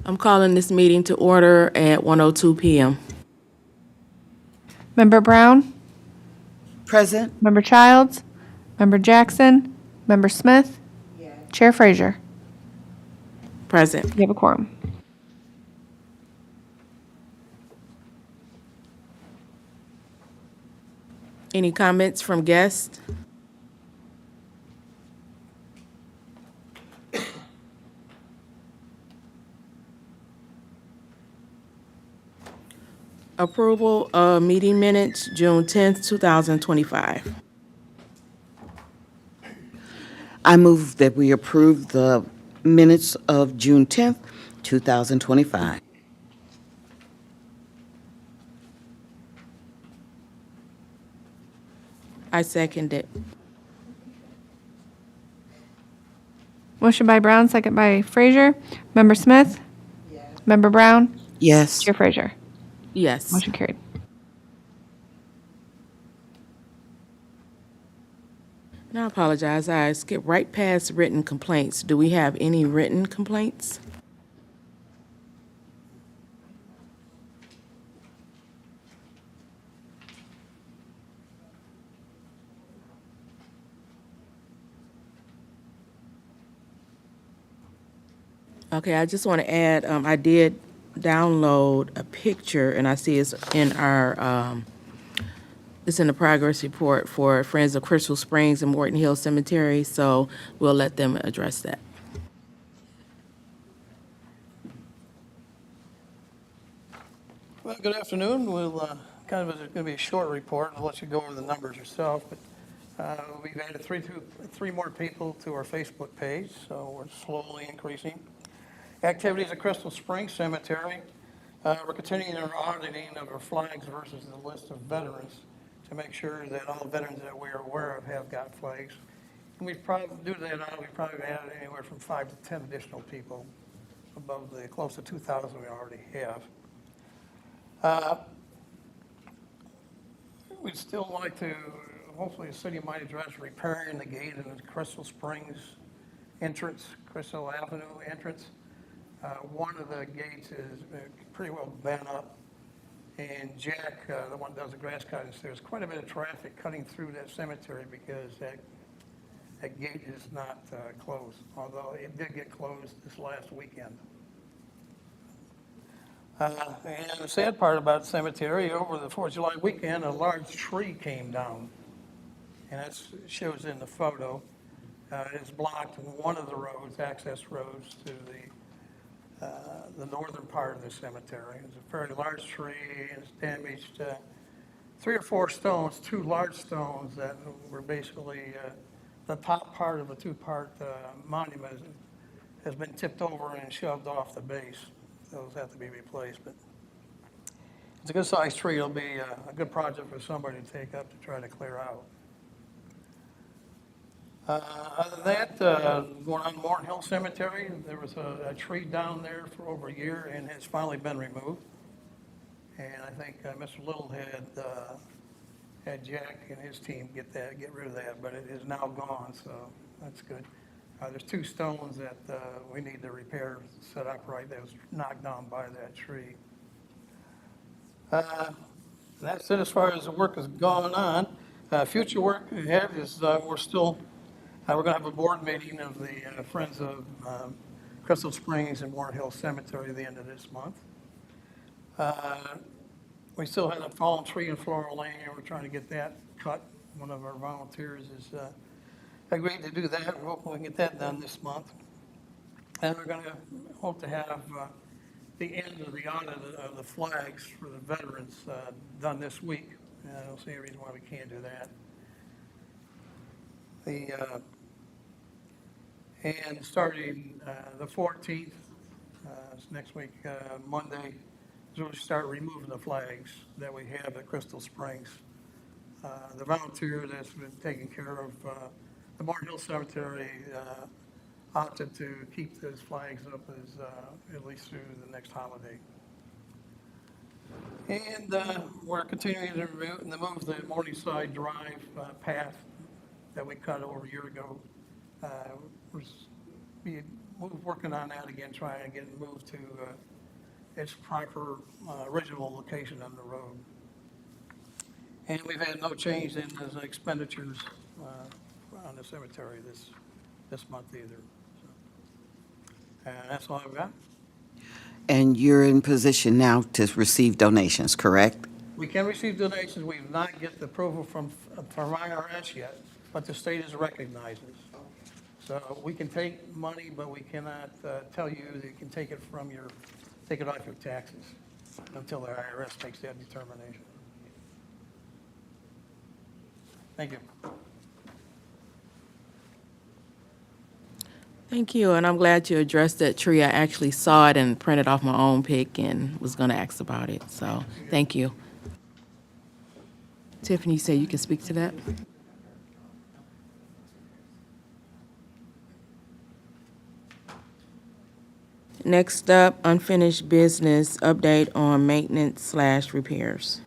I'm calling this meeting to order at 1:02 p.m. Member Brown, Present. Member Childs, Member Jackson, Member Smith, Chair Frazier. Present. You have a quorum. Any comments from guests? Approval of meeting minutes, June 10th, 2025. I move that we approve the minutes of June 10th, 2025. I second it. Motion by Brown, second by Frazier. Member Smith? Member Brown? Yes. Chair Frazier. Yes. Motion carried. And I apologize, I skipped right past written complaints. Do we have any written complaints? Okay, I just want to add, I did download a picture, and I see it's in our, it's in the progress report for Friends of Crystal Springs and Morton Hill Cemetery, so we'll let them address that. Well, good afternoon. We'll kind of, it's going to be a short report. I'll let you go over the numbers yourself. But we've added three more people to our Facebook page, so we're slowly increasing. Activities at Crystal Springs Cemetery. We're continuing our auditing of our flags versus the list of veterans to make sure that all veterans that we're aware of have got flags. And we've probably, due to that, we've probably added anywhere from 5 to 10 additional people above the close to 2,000 we already have. We'd still like to, hopefully the city might address repairing the gate in the Crystal Springs entrance, Crystal Avenue entrance. One of the gates is pretty well bent up. And Jack, the one that does the grass cutting, there's quite a bit of traffic cutting through that cemetery because that gate is not closed, although it did get closed this last weekend. And the sad part about the cemetery, over the 4th of July weekend, a large tree came down. And that shows in the photo. It's blocked one of the roads, access roads to the northern part of the cemetery. It's a fairly large tree, and it's damaged 3 or 4 stones, 2 large stones that were basically the top part of a 2-part monument has been tipped over and shoved off the base. Those have to be replaced, but it's a good sized tree. It'll be a good project for somebody to take up to try to clear out. Other than that, going on Morton Hill Cemetery, there was a tree down there for over a year and has finally been removed. And I think Mr. Little had Jack and his team get rid of that, but it is now gone, so that's good. There's 2 stones that we need to repair, set up right, that was knocked down by that tree. That's it as far as the work has gone on. Future work ahead is we're going to have a board meeting of the Friends of Crystal Springs and Morton Hill Cemetery at the end of this month. We still had a fallen tree in Floral Lane, and we're trying to get that cut. One of our volunteers has agreed to do that. We're hoping we can get that done this month. And we're gonna hope to have the end of the audit of the flags for the veterans done this week. And I don't see any reason why we can't do that. And starting the 14th, it's next week, Monday, is when we start removing the flags that we have at Crystal Springs. The volunteer that's been taking care of the Barn Hill Cemetery opted to keep those flags up as at least through the next holiday. And we're continuing to move the Morningside Drive path that we cut over a year ago. We're working on that again, trying to get it moved to its proper original location on the road. And we've had no change in the expenditures on the cemetery this month either. So, that's all I've got. And you're in position now to receive donations, correct? We can receive donations. We've not get the approval from IRS yet, but the state has recognized us. So we can take money, but we cannot tell you that you can take it off your taxes until the IRS makes that determination. Thank you. Thank you, and I'm glad you addressed that tree. I actually saw it and printed off my own pic and was going to ask about it, so thank you. Tiffany, you say you can speak to that? Next up, unfinished business, update on maintenance/repairs.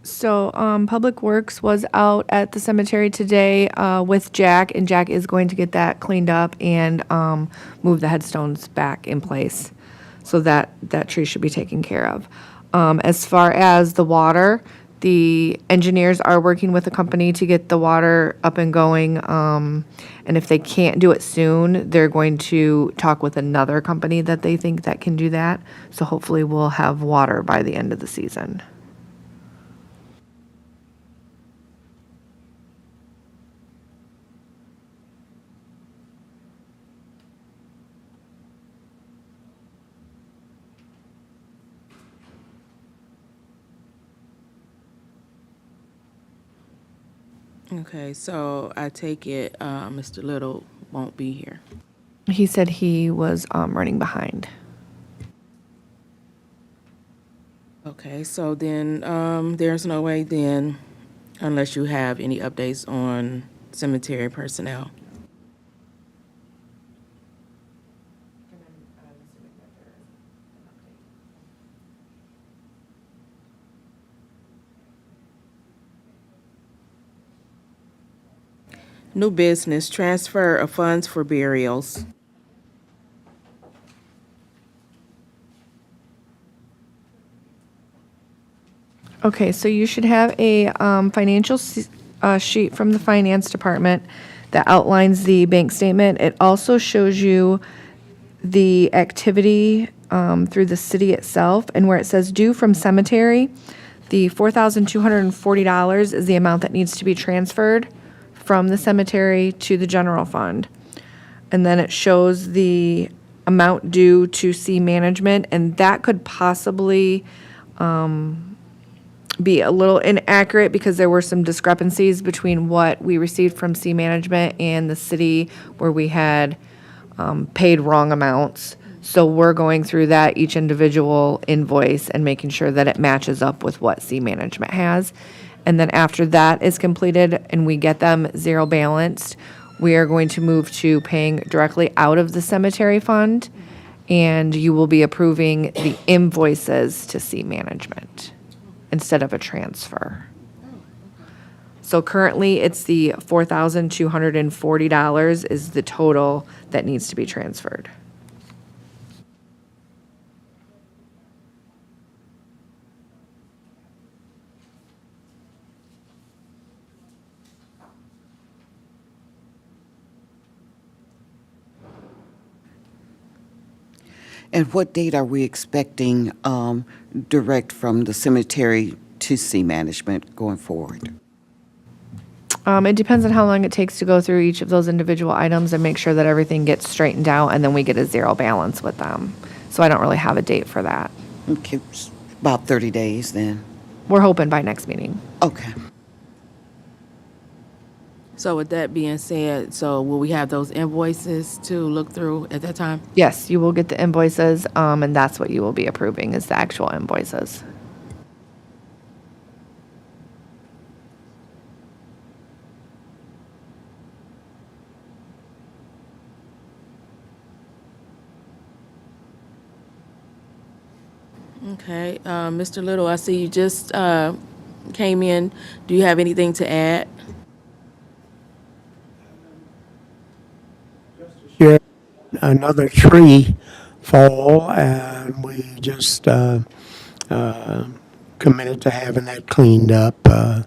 So, Public Works was out at the cemetery today, with Jack, and Jack is going to get that cleaned up and, move the headstones back in place. So that tree should be taken care of. As far as the water, the engineers are working with a company to get the water up and going. And if they can't do it soon, they're going to talk with another company that they think that can do that. So hopefully we'll have water by the end of the season. Okay, so I take it Mr. Little won't be here. He said he was running behind. Okay, so then there's no way then, unless you have any updates on cemetery personnel. New business, transfer of funds for burials. Okay, so you should have a financial sheet from the finance department that outlines the bank statement. It also shows you the activity through the city itself, and where it says due from cemetery, the $4,240 is the amount that needs to be transferred from the cemetery to the general fund. And then it shows the amount due to C management, and that could possibly be a little inaccurate because there were some discrepancies between what we received from C management and the city where we had paid wrong amounts. So we're going through that, each individual invoice, and making sure that it matches up with what C management has. And then after that is completed and we get them zero balanced, we are going to move to paying directly out of the cemetery fund, and you will be approving the invoices to C management instead of a transfer. So currently, it's the $4,240 is the total that needs to be transferred. And what date are we expecting direct from the cemetery to sea management going forward? It depends on how long it takes to go through each of those individual items and make sure that everything gets straightened out, and then we get a zero balance with them. So I don't really have a date for that. Okay, about 30 days then. We're hoping by next meeting. Okay. So with that being said, so will we have those invoices to look through at that time? Yes, you will get the invoices, and that's what you will be approving is the actual invoices. Okay, Mr. Little, I see you just came in. Do you have anything to add? Here, another tree fall, and we just committed to having that cleaned up. I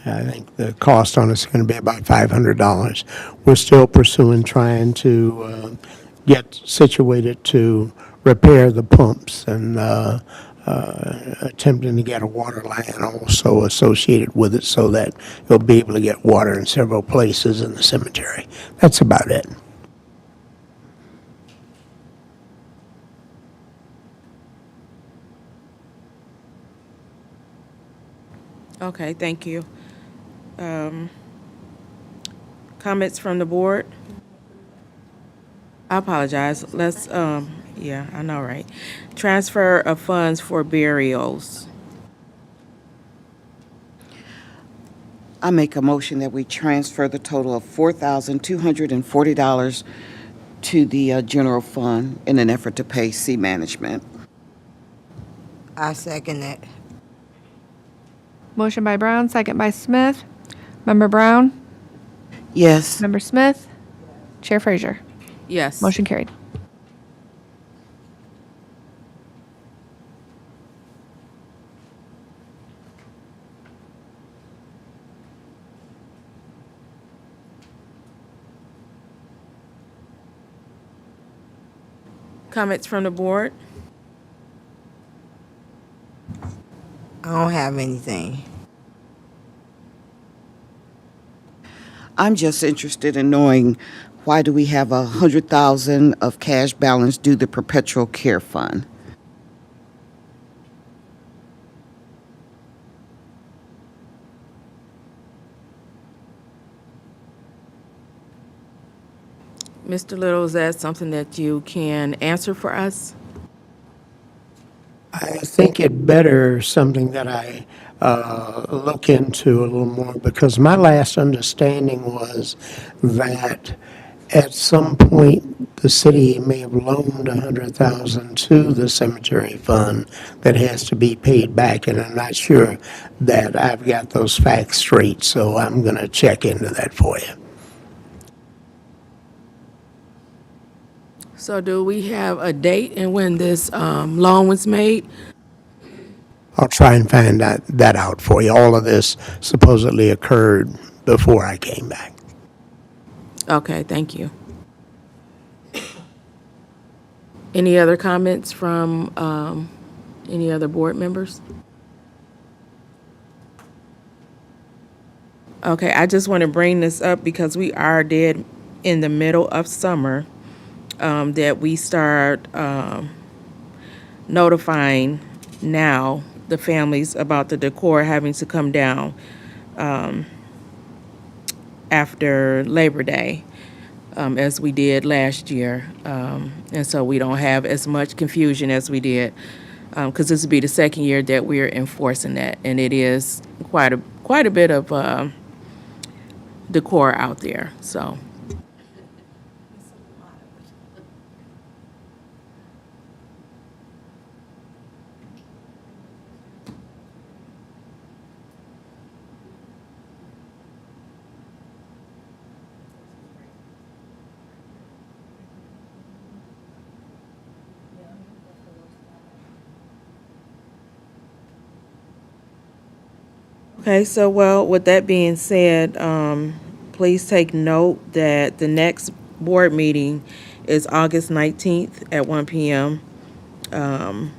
think the cost on it's going to be about $500. We're still pursuing trying to get situated to repair the pumps and attempting to get a water line also associated with it so that you'll be able to get water in several places in the cemetery. That's about it. Okay, thank you. Comments from the board? I apologize. Let's, yeah, I know, right? Transfer of funds for burials. I make a motion that we transfer the total of $4,240 to the general fund in an effort to pay sea management. I second that. Motion by Brown, second by Smith. Member Brown? Yes. Member Smith? Chair Frazier? Yes. Motion carried. Comments from the board? I don't have anything. I'm just interested in knowing why do we have $100,000 of cash balance due the perpetual care fund? Mr. Little, is that something that you can answer for us? I think it better something that I look into a little more because my last understanding was that at some point the city may have loaned $100,000 to the cemetery fund that has to be paid back, and I'm not sure that I've got those facts straight, so I'm going to check into that for you. So do we have a date and when this loan was made? I'll try and find that out for you. All of this supposedly occurred before I came back. Okay, thank you. Any other comments from any other board members? Okay, I just want to bring this up because we are dead in the middle of summer, that we start notifying now the families about the decor having to come down after Labor Day, as we did last year. And so we don't have as much confusion as we did, because this will be the second year that we're enforcing that. And it is quite a bit of decor out there, so. Okay, so well, with that being said, please take note that the next board meeting is August 19th at 1 p.m. And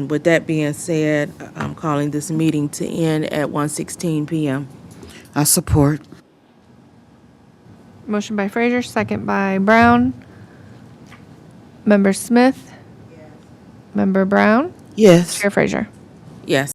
with that being said, I'm calling this meeting to end at 1:16 PM. I support. Motion by Frazier, second by Brown. Member Smith? Member Brown? Yes. Chair Frazier?